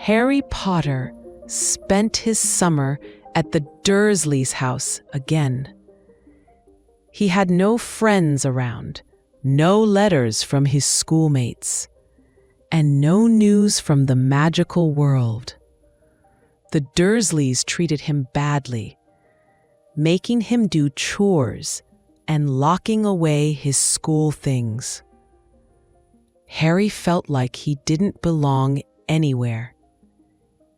Harry Potter spent his summer at the Dursleys' house again. He had no friends around, no letters from his schoolmates, and no news from the magical world. The Dursleys treated him badly, making him do chores and locking away his school things. Harry felt like he didn't belong anywhere.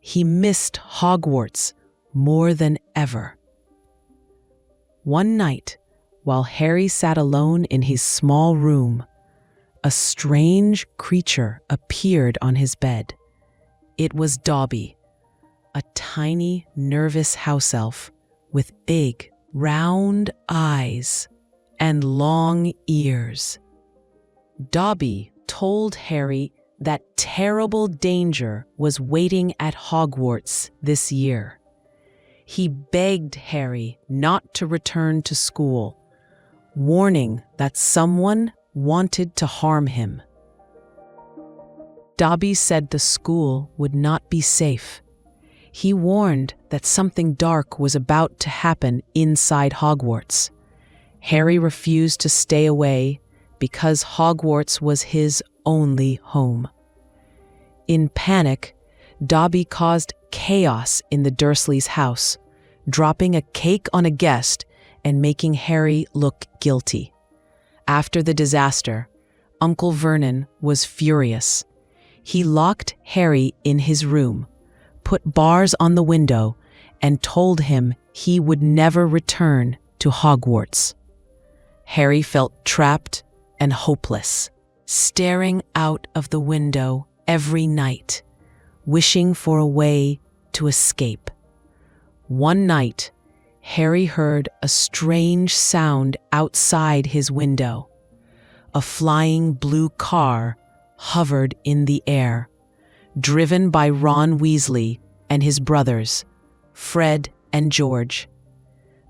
He missed Hogwarts more than ever. One night, while Harry sat alone in his small room, a strange creature appeared on his bed. It was Dobby, a tiny, nervous house elf with big, round eyes and long ears. Dobby told Harry that terrible danger was waiting at Hogwarts this year. He begged Harry not to return to school, warning that someone wanted to harm him. Dobby said the school would not be safe. He warned that something dark was about to happen inside Hogwarts. Harry refused to stay away because Hogwarts was his only home. In panic, Dobby caused chaos in the Dursleys' house, dropping a cake on a guest and making Harry look guilty. After the disaster, Uncle Vernon was furious. He locked Harry in his room, put bars on the window, and told him he would never return to Hogwarts. Harry felt trapped and hopeless, staring out of the window every night, wishing for a way to escape. One night, Harry heard a strange sound outside his window. A flying blue car hovered in the air, driven by Ron Weasley and his brothers, Fred and George.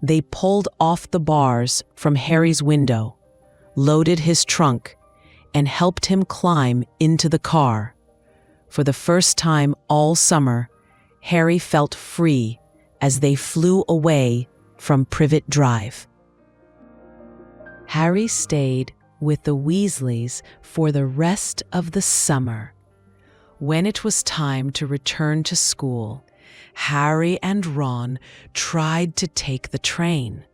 They pulled off the bars from Harry's window, loaded his trunk, and helped him climb into the car. For the first time all summer, Harry felt free as they flew away from Privet Drive. Harry stayed with the Weasleys for the rest of the summer. When it was time to return to school, Harry and Ron tried to take the train.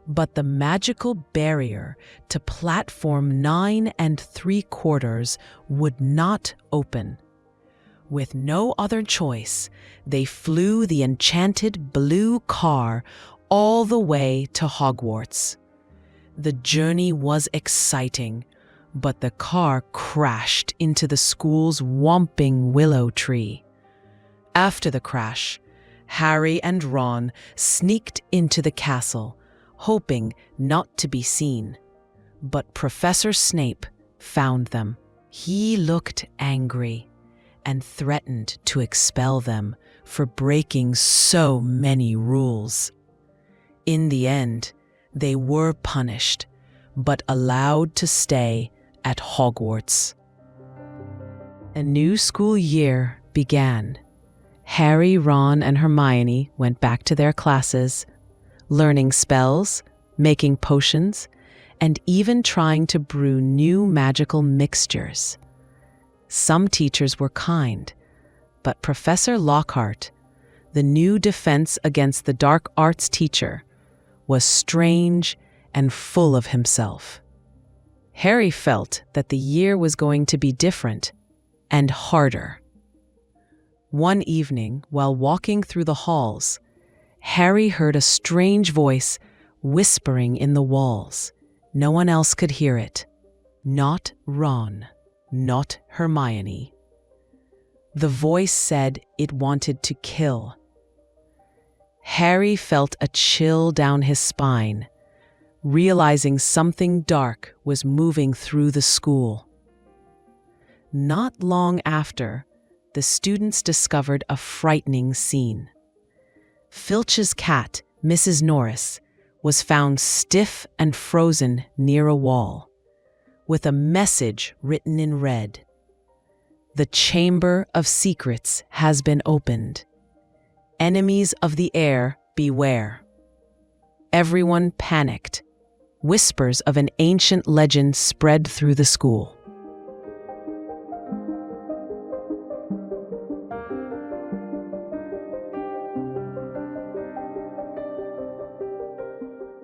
But the magical barrier to platform 9 3/4 would not open. With no other choice, they flew the enchanted blue car all the way to Hogwarts. The journey was exciting, but the car crashed into the school's whomping willow tree. After the crash, Harry and Ron sneaked into the castle, hoping not to be seen. But Professor Snape found them. He looked angry and threatened to expel them for breaking so many rules. In the end, they were punished, but allowed to stay at Hogwarts. A new school year began. Harry, Ron, and Hermione went back to their classes, learning spells, making potions, and even trying to brew new magical mixtures. Some teachers were kind, but Professor Lockhart, the new defense against the dark arts teacher, was strange and full of himself. Harry felt that the year was going to be different and harder. One evening, while walking through the halls, Harry heard a strange voice whispering in the walls. No one else could hear it. Not Ron, not Hermione. The voice said it wanted to kill. Harry felt a chill down his spine, realizing something dark was moving through the school. Not long after, the students discovered a frightening scene. Filch's cat, Mrs. Norris, was found stiff and frozen near a wall, with a message written in red. The Chamber of Secrets has been opened. Enemies of the air, beware. Everyone panicked. Whispers of an ancient legend spread through the school.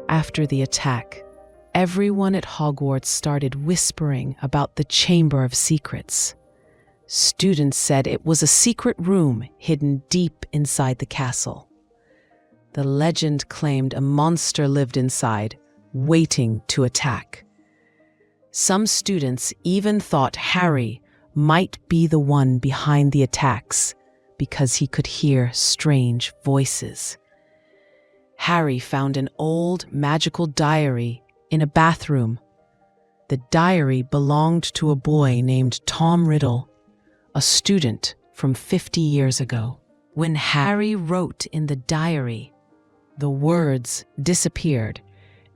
After the attack, everyone at Hogwarts started whispering about the Chamber of Secrets. Students said it was a secret room hidden deep inside the castle. The legend claimed a monster lived inside, waiting to attack. Some students even thought Harry might be the one behind the attacks because he could hear strange voices. Harry found an old magical diary in a bathroom. The diary belonged to a boy named Tom Riddle, a student from 50 years ago. When Harry wrote in the diary, the words disappeared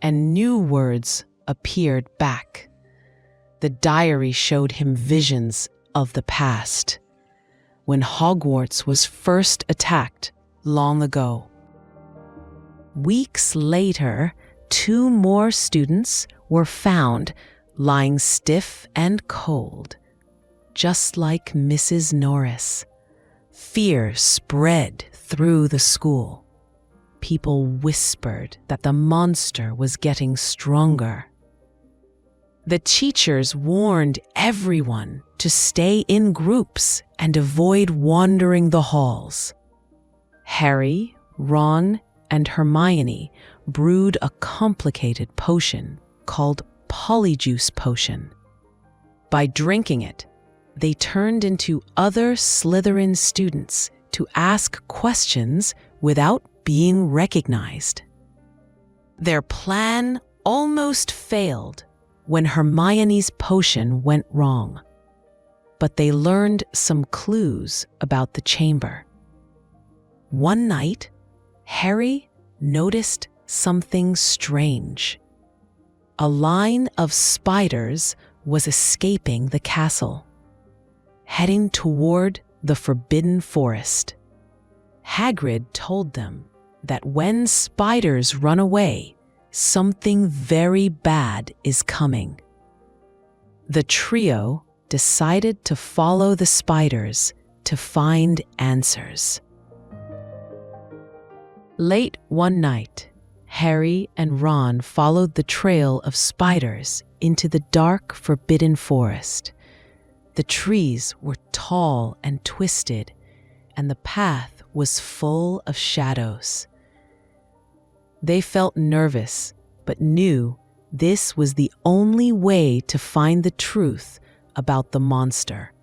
and new words appeared back. The diary showed him visions of the past, when Hogwarts was first attacked long ago. Weeks later, 2 more students were found lying stiff and cold, just like Mrs. Norris. Fear spread through the school. People whispered that the monster was getting stronger. The teachers warned everyone to stay in groups and avoid wandering the halls. Harry, Ron, and Hermione brewed a complicated potion called Polyjuice Potion. By drinking it, they turned into other Slytherin students to ask questions without being recognized. Their plan almost failed when Hermione's potion went wrong, but they learned some clues about the chamber. One night, Harry noticed something strange. A line of spiders was escaping the castle, heading toward the Forbidden Forest. Hagrid told them that when spiders run away, something very bad is coming. The trio decided to follow the spiders to find answers. Late one night, Harry and Ron followed the trail of spiders into the dark, forbidden forest. The trees were tall and twisted, and the path was full of shadows. They felt nervous, but knew this was the only way to find the truth about the monster.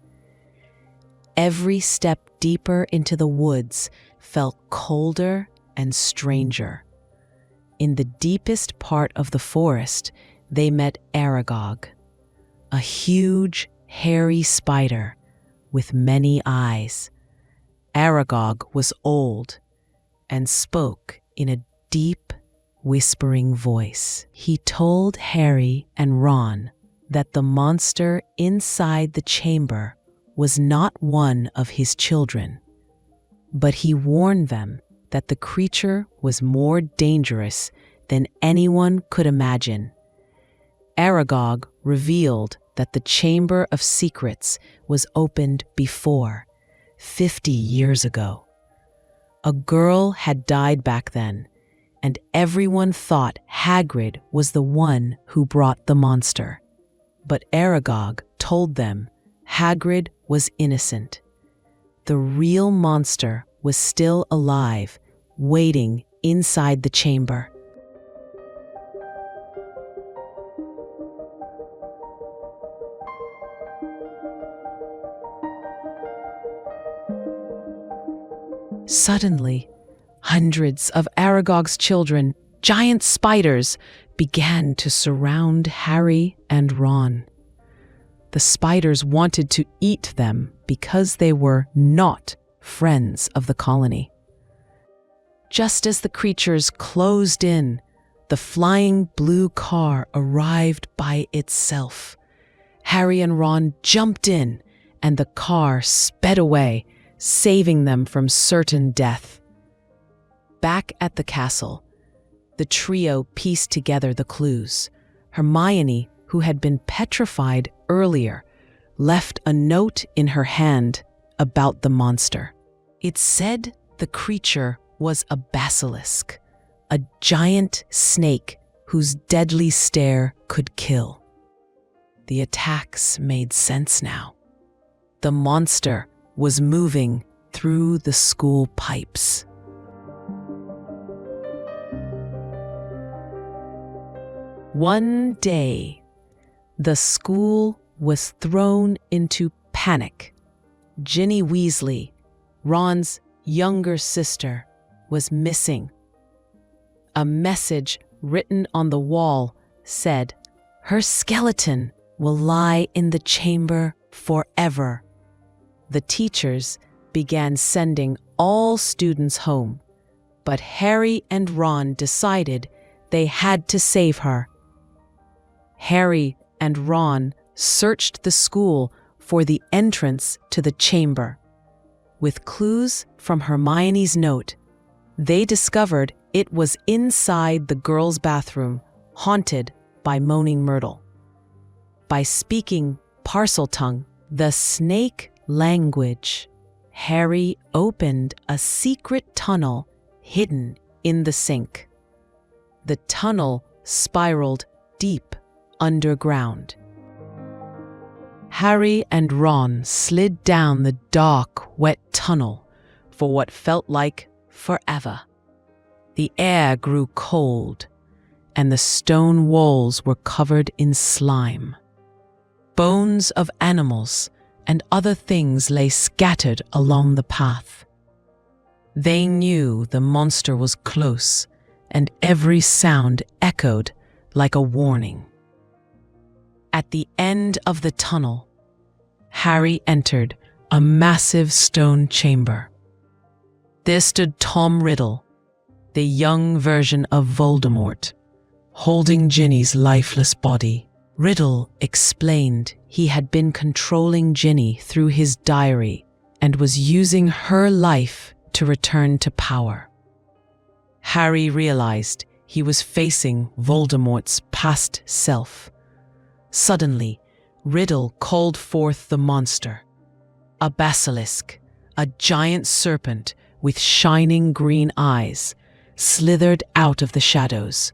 Every step deeper into the woods felt colder and stranger. In the deepest part of the forest, they met Aragog, a huge, hairy spider with many eyes. Aragog was old and spoke in a deep, whispering voice. He told Harry and Ron that the monster inside the chamber was not one of his children, but he warned them that the creature was more dangerous than anyone could imagine. Aragog revealed that the Chamber of Secrets was opened before, 50 years ago. A girl had died back then, and everyone thought Hagrid was the one who brought the monster. But Aragog told them Hagrid was innocent. The real monster was still alive, waiting inside the chamber. Suddenly, hundreds of Aragog's children, giant spiders, began to surround Harry and Ron. The spiders wanted to eat them because they were not friends of the colony. Just as the creatures closed in, the flying blue car arrived by itself. Harry and Ron jumped in and the car sped away, saving them from certain death. Back at the castle, the trio pieced together the clues. Hermione, who had been petrified earlier, left a note in her hand about the monster. It said the creature was a basilisk, a giant snake whose deadly stare could kill. The attacks made sense now. The monster was moving through the school pipes. One day, the school was thrown into panic. Ginny Weasley, Ron's younger sister, was missing. A message written on the wall said, "Her skeleton will lie in the chamber forever." The teachers began sending all students home, but Harry and Ron decided they had to save her. Harry and Ron searched the school for the entrance to the chamber. With clues from Hermione's note, they discovered it was inside the girls' bathroom, haunted by Moaning Myrtle. By speaking Parseltongue, the snake language, Harry opened a secret tunnel hidden in the sink. The tunnel spiraled deep underground. Harry and Ron slid down the dark, wet tunnel for what felt like forever. The air grew cold, and the stone walls were covered in slime. Bones of animals and other things lay scattered along the path. They knew the monster was close, and every sound echoed like a warning. At the end of the tunnel, Harry entered a massive stone chamber. There stood Tom Riddle, the young version of Voldemort, holding Ginny's lifeless body. Riddle explained he had been controlling Ginny through his diary and was using her life to return to power. Harry realized he was facing Voldemort's past self. Suddenly, Riddle called forth the monster. A basilisk, a giant serpent with shining green eyes, slithered out of the shadows.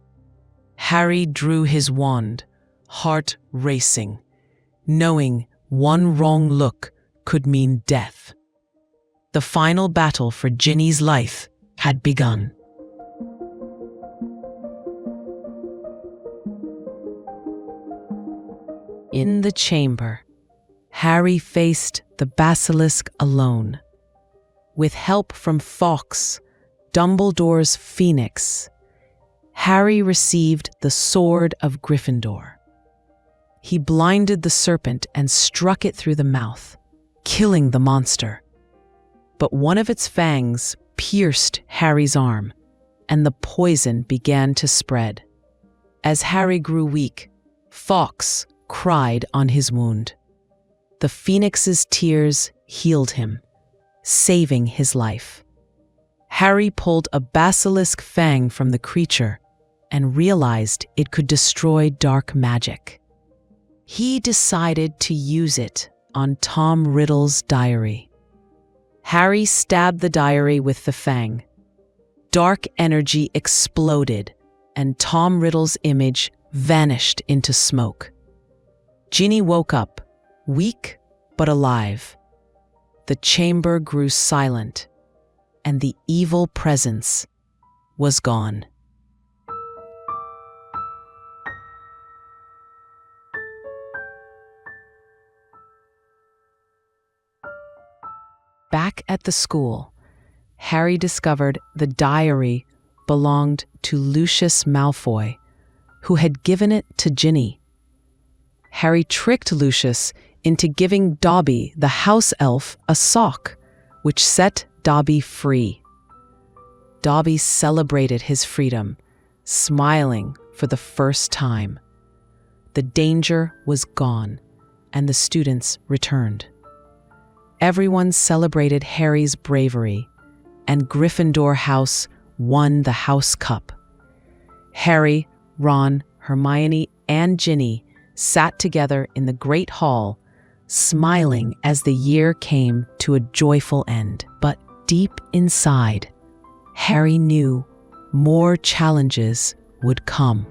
Harry drew his wand, heart racing, knowing one wrong look could mean death. The final battle for Ginny's life had begun. In the chamber, Harry faced the basilisk alone. With help from Fawkes, Dumbledore's phoenix, Harry received the Sword of Gryffindor. He blinded the serpent and struck it through the mouth, killing the monster. But one of its fangs pierced Harry's arm, and the poison began to spread. As Harry grew weak, Fawkes cried on his wound. The phoenix's tears healed him, saving his life. Harry pulled a basilisk fang from the creature and realized it could destroy dark magic. He decided to use it on Tom Riddle's diary. Harry stabbed the diary with the fang. Dark energy exploded, and Tom Riddle's image vanished into smoke. Ginny woke up, weak but alive. The chamber grew silent, and the evil presence was gone. Back at the school, Harry discovered the diary belonged to Lucius Malfoy, who had given it to Ginny. Harry tricked Lucius into giving Dobby, the house elf, a sock, which set Dobby free. Dobby celebrated his freedom, smiling for the first time. The danger was gone, and the students returned. Everyone celebrated Harry's bravery, and Gryffindor House won the House Cup. Harry, Ron, Hermione, and Ginny sat together in the Great Hall, smiling as the year came to a joyful end. But deep inside, Harry knew more challenges would come.